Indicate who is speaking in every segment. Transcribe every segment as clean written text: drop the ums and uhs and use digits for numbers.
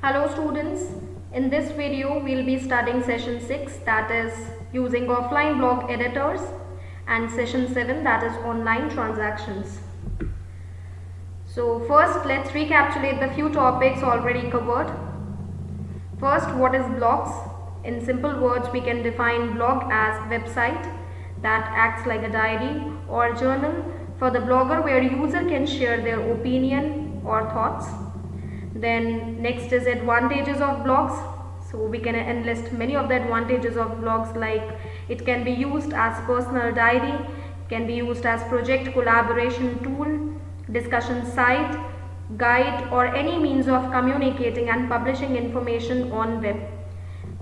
Speaker 1: Hello students, in this video we'll be studying session 6, that is using offline blog editors, and session 7, that is online transactions. So first let's recapitulate the few topics already covered. First, what is blogs? In simple words, we can define blog as website that acts like a diary or journal for the blogger where user can share their opinion or thoughts. Then next is advantages of blogs. So we can enlist many of the advantages of blogs, like it can be used as personal diary, can be used as project collaboration tool, discussion site, guide, or any means of communicating and publishing information on web.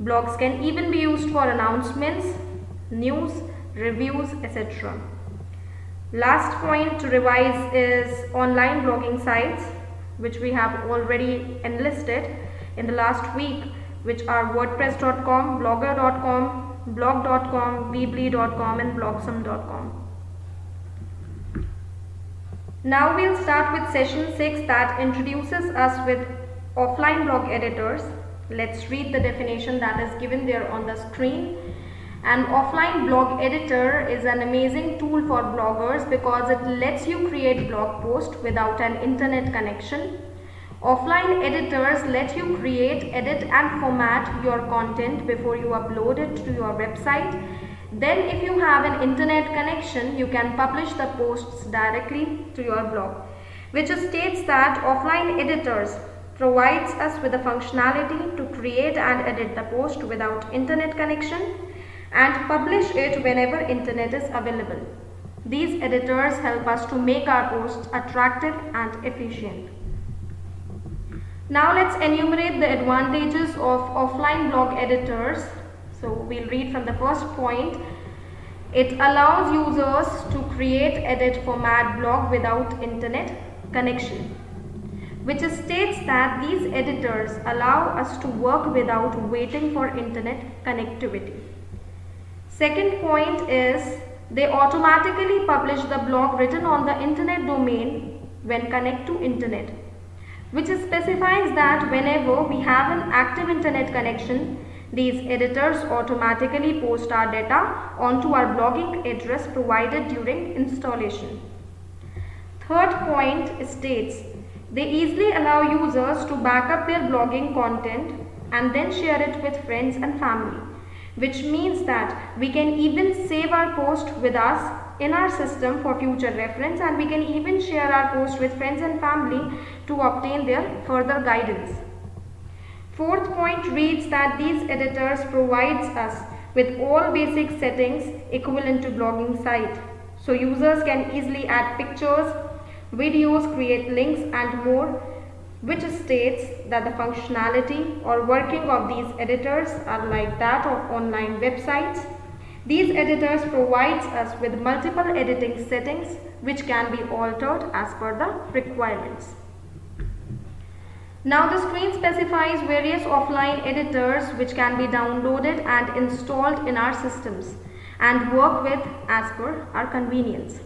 Speaker 1: Blogs can even be used for announcements, news, reviews, etc. Last point to revise is online blogging sites, which we have already enlisted in the last week, which are wordpress.com, blogger.com, blog.com, weebly.com and blogsome.com. Now we'll start with session 6 that introduces us with offline blog editors. Let's read the definition that is given there on the screen. An offline blog editor is an amazing tool for bloggers because it lets you create blog posts without an internet connection. Offline editors let you create, edit and format your content before you upload it to your website. Then if you have an internet connection, you can publish the posts directly to your blog, which states that offline editors provides us with the functionality to create and edit the post without internet connection and publish it whenever internet is available. These editors help us to make our posts attractive and efficient. Now let's enumerate the advantages of offline blog editors. So we'll read from the first point. It allows users to create, edit, format blog without internet connection, which states that these editors allow us to work without waiting for internet connectivity. Second point is they automatically publish the blog written on the internet domain when connect to internet, which specifies that whenever we have an active internet connection, these editors automatically post our data onto our blogging address provided during installation. Third point states they easily allow users to back up their blogging content and then share it with friends and family, which means that we can even save our post with us in our system for future reference, and we can even share our post with friends and family to obtain their further guidance. Fourth point reads that these editors provides us with all basic settings equivalent to blogging site. So users can easily add pictures, videos, create links and more, which states that the functionality or working of these editors are like that of online websites. These editors provides us with multiple editing settings which can be altered as per the requirements. Now the screen specifies various offline editors which can be downloaded and installed in our systems and work with as per our convenience.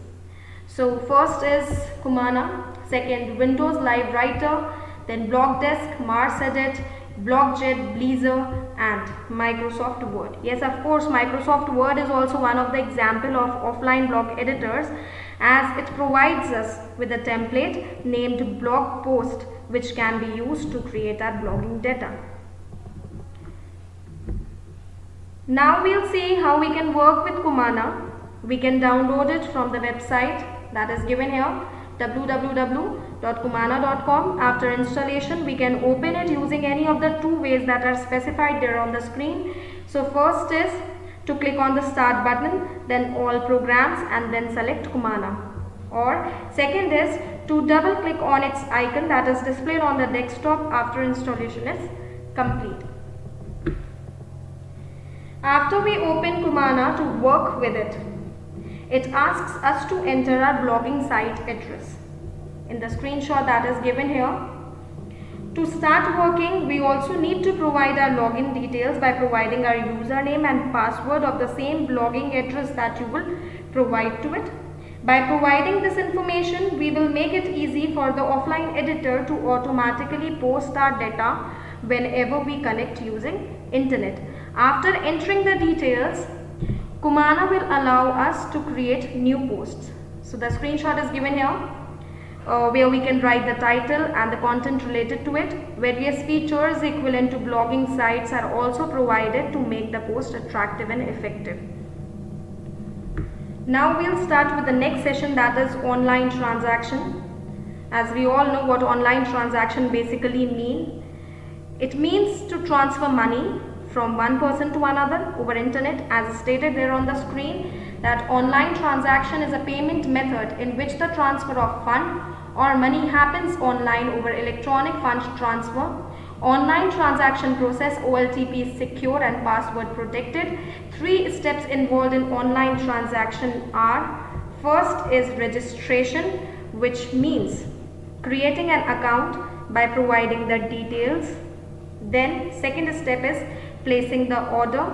Speaker 1: So first is Kumana, second Windows Live Writer, then BlogDesk, MarsEdit, BlogJet, Blazor and Microsoft Word. Yes, of course, Microsoft Word is also one of the example of offline blog editors, as it provides us with a template named blog post which can be used to create our blogging data. Now we'll see how we can work with Kumana. We can download it from the website that is given here, www.kumana.com. After installation, we can open it using any of the two ways that are specified there on the screen. So first is to click on the start button, then all programs and then select Kumana. Or second is to double click on its icon that is displayed on the desktop after installation is complete. After we open Kumana to work with it, it asks us to enter our blogging site address in the screenshot that is given here. To start working, we also need to provide our login details by providing our username and password of the same blogging address that you will provide to it. By providing this information, we will make it easy for the offline editor to automatically post our data whenever we connect using internet. After entering the details, Kumana will allow us to create new posts. So the screenshot is given here, where we can write the title and the content related to it. Various features equivalent to blogging sites are also provided to make the post attractive and effective. Now we'll start with the next session, that is online transaction. As we all know what online transaction basically mean. It means to transfer money from one person to another over internet. As stated there on the screen, that online transaction is a payment method in which the transfer of fund or money happens online over electronic fund transfer. Online transaction process OLTP is secure and password protected. 3 steps involved in online transaction are: first is registration, which means creating an account by providing the details. Then second step is placing the order,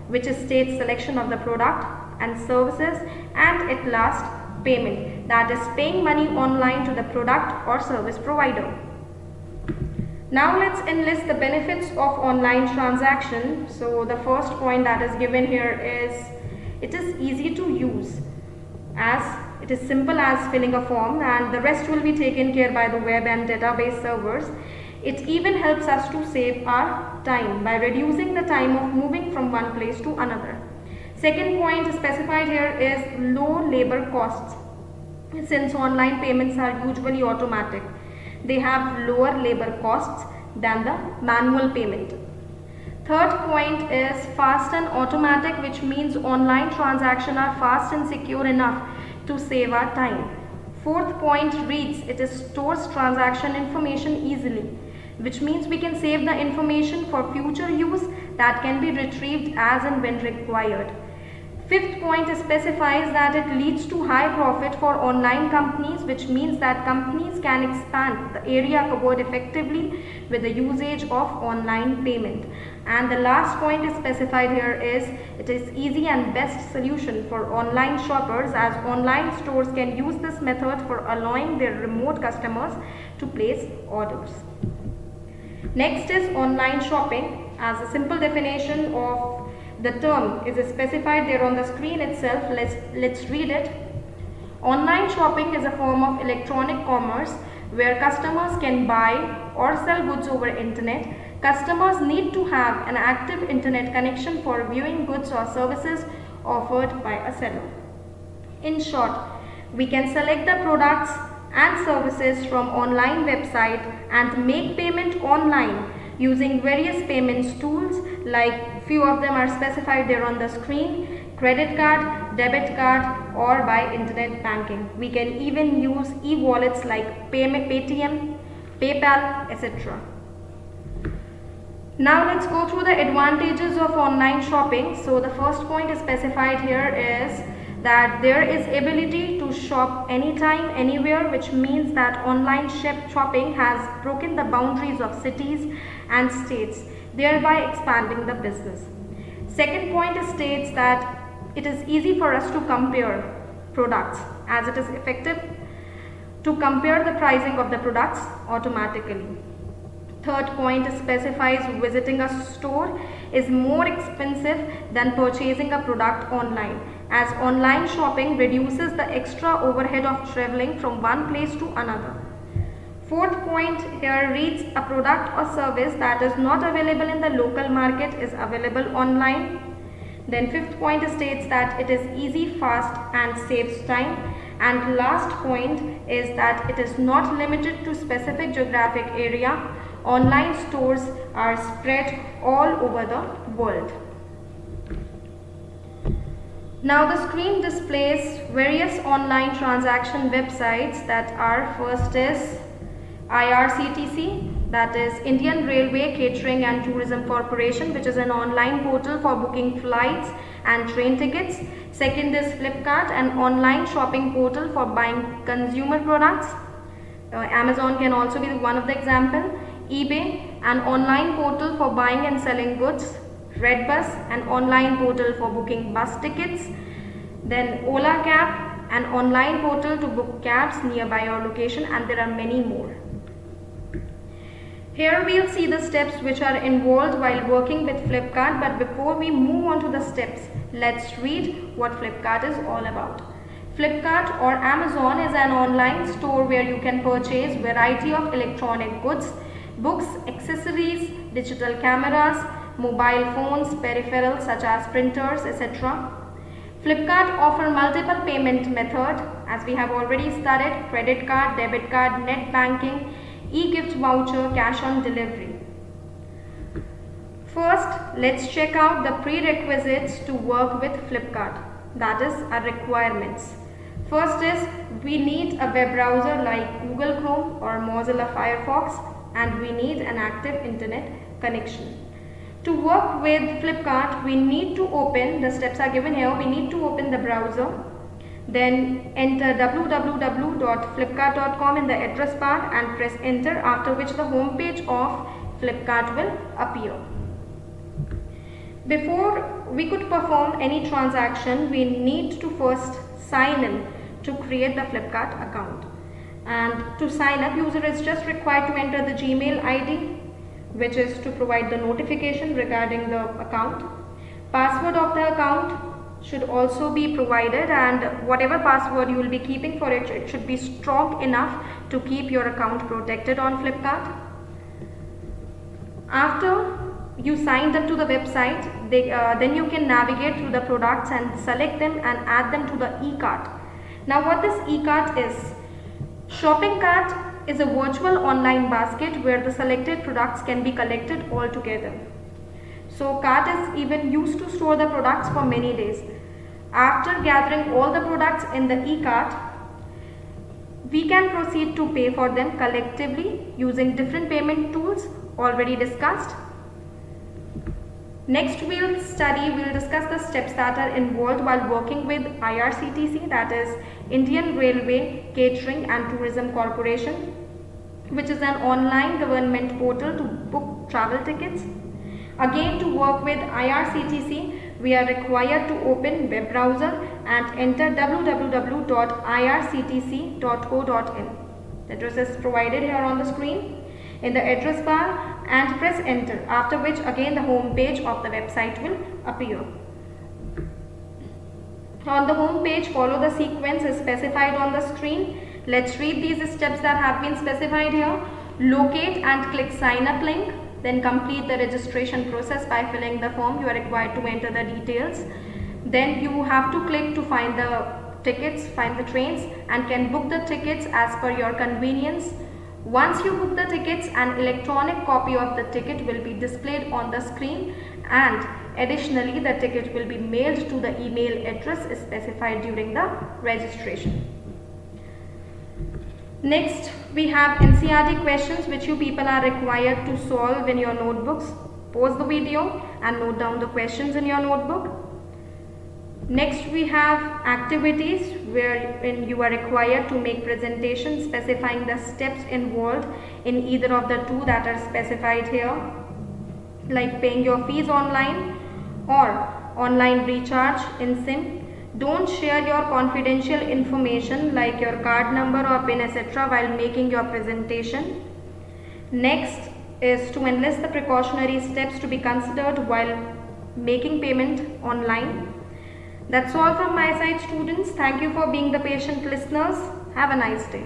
Speaker 1: which states selection of the product and services, and at last payment, that is paying money online to the product or service provider. Now let's enlist the benefits of online transaction. So the first point that is given here is it is easy to use, as it is simple as filling a form, and the rest will be taken care by the web and database servers. It even helps us to save our time by reducing the time of moving from one place to another. Second point specified here is low labor costs. Since online payments are usually automatic, they have lower labor costs than the manual payment. Third point is fast and automatic, which means online transactions are fast and secure enough to save our time. Fourth point reads, it stores transaction information easily, which means we can save the information for future use that can be retrieved as and when required. Fifth point specifies that it leads to high profit for online companies, which means that companies can expand the area covered effectively with the usage of online payment. And the last point specified here is it is easy and best solution for online shoppers, as online stores can use this method for allowing their remote customers to place orders. Next is online shopping. As a simple definition of the term is specified there on the screen itself. Let's read it. Online shopping is a form of electronic commerce where customers can buy or sell goods over internet. Customers need to have an active internet connection for viewing goods or services offered by a seller. In short, we can select the products and services from online website and make payment online using various payments tools, like few of them are specified there on the screen: credit card, debit card, or by internet banking. We can even use e-wallets like Paytm, PayPal, etc. Now let's go through the advantages of online shopping. So the first point specified here is that there is ability to shop anytime, anywhere, which means that online shopping has broken the boundaries of cities and states, thereby expanding the business. Second point states that it is easy for us to compare products, as it is effective to compare the pricing of the products automatically. Third point specifies visiting a store is more expensive than purchasing a product online, as online shopping reduces the extra overhead of traveling from one place to another. Fourth point here reads, a product or service that is not available in the local market is available online. Then fifth point states that it is easy, fast, and saves time. And last point is that it is not limited to specific geographic area. Online stores are spread all over the world. Now the screen displays various online transaction websites that are: first is IRCTC, that is Indian Railway Catering and Tourism Corporation, which is an online portal for booking flights and train tickets. Second is Flipkart, an online shopping portal for buying consumer products. Amazon can also be one of the example. eBay, an online portal for buying and selling goods. Redbus, an online portal for booking bus tickets. Then Ola Cab, an online portal to book cabs nearby your location, and there are many more. Here we'll see the steps which are involved while working with Flipkart, but before we move on to the steps, let's read what Flipkart is all about. Flipkart or Amazon is an online store where you can purchase variety of electronic goods, books, accessories, digital cameras, mobile phones, peripherals such as printers, etc. Flipkart offer multiple payment methods as we have already studied: credit card, debit card, net banking, e-gift voucher, cash on delivery. First, let's check out the prerequisites to work with Flipkart, that is our requirements. First is we need a web browser like Google Chrome or Mozilla Firefox, and we need an active internet connection. To work with Flipkart, we need to open, the steps are given here, we need to open the browser, then enter www.flipkart.com in the address bar and press enter, after which the home page of Flipkart will appear. Before we could perform any transaction, we need to first sign in to create the Flipkart account. And to sign up, user is just required to enter the Gmail ID, which is to provide the notification regarding the account. Password of the account should also be provided, and whatever password you will be keeping for it, it should be strong enough to keep your account protected on Flipkart. After you signed up to the website, then you can navigate through the products and select them and add them to the e-cart. Now what this e-cart is? Shopping cart is a virtual online basket where the selected products can be collected all together. So cart is even used to store the products for many days. After gathering all the products in the e-cart, we can proceed to pay for them collectively using different payment tools already discussed. Next we'll discuss the steps that are involved while working with IRCTC, that is Indian Railway Catering and Tourism Corporation, which is an online government portal to book travel tickets. Again, to work with IRCTC, we are required to open web browser and enter www.irctc.co.in. The address is provided here on the screen in the address bar, and press enter, after which again the home page of the website will appear. On the home page, follow the sequence as specified on the screen. Let's read these steps that have been specified here. Locate and click sign up link. Then complete the registration process by filling the form. You are required to enter the details. Then you have to click to find the tickets, find the trains, and can book the tickets as per your convenience. Once you book the tickets, an electronic copy of the ticket will be displayed on the screen, and additionally the ticket will be mailed to the email address specified during the registration. Next, we have NCERT questions which you people are required to solve in your notebooks. Pause the video and note down the questions in your notebook. Next, we have activities wherein you are required to make presentations specifying the steps involved in either of the two that are specified here, like paying your fees online or online recharge in SIM. Don't share your confidential information like your card number or PIN etc. while making your presentation. Next is to enlist the precautionary steps to be considered while making payment online. That's all from my side, students. Thank you for being the patient listeners. Have a nice day.